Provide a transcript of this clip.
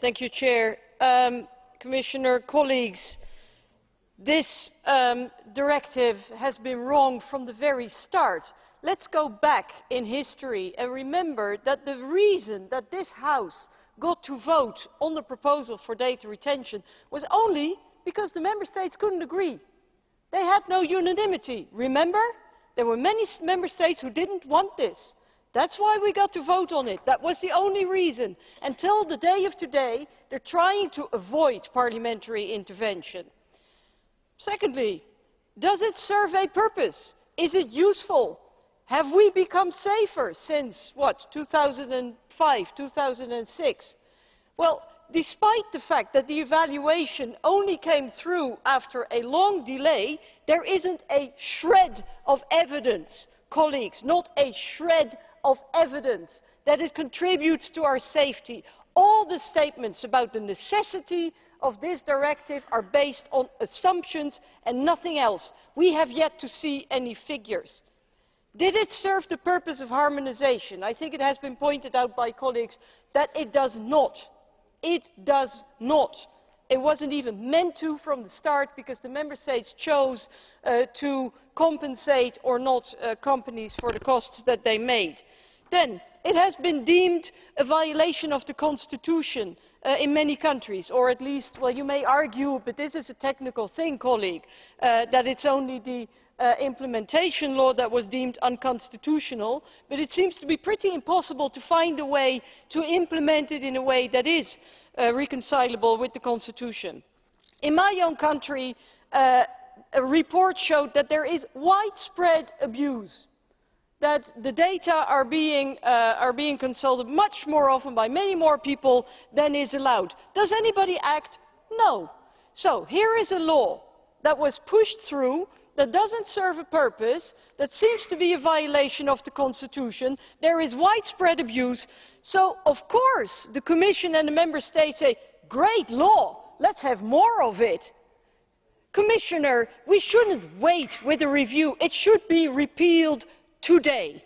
Thank you, Chair. Commissioner, colleagues, this directive has been wrong from the very start. Let's go back in history and remember that the reason that this House got to vote on the proposal for data retention was only because the Member States couldn't agree. They had no unanimity. Remember? There were many Member States who didn't want this. That's why we got to vote on it. That was the only reason. Until the day of today, they're trying to avoid parliamentary intervention. Secondly, does it serve a purpose? Is it useful? Have we become safer since, 2005, 2006? Well, despite the fact that the evaluation only came through after a long delay, there isn't a shred of evidence, colleagues, not a shred of evidence that it contributes to our safety. All the statements about the necessity of this directive are based on assumptions and nothing else. We have yet to see any figures. Did it serve the purpose of harmonisation? I think it has been pointed out by colleagues that it does not. It does not. It wasn't even meant to from the start because the Member States chose to compensate or not companies for the costs that they made. Then, it has been deemed a violation of the Constitution in many countries, or at least, well, you may argue, but this is a technical thing, colleague, that it's only the implementation law that was deemed unconstitutional, but it seems to be pretty impossible to find a way to implement it in a way that is reconcilable with the Constitution. In my own country, a report showed that there is widespread abuse, that the data are being consulted much more often by many more people than is allowed. Does anybody act? No. So here is a law that was pushed through, that doesn't serve a purpose, that seems to be a violation of the Constitution. There is widespread abuse. So, of course, the Commission and the Member States say, great law, let's have more of it. Commissioner, we shouldn't wait with a review. It should be repealed today.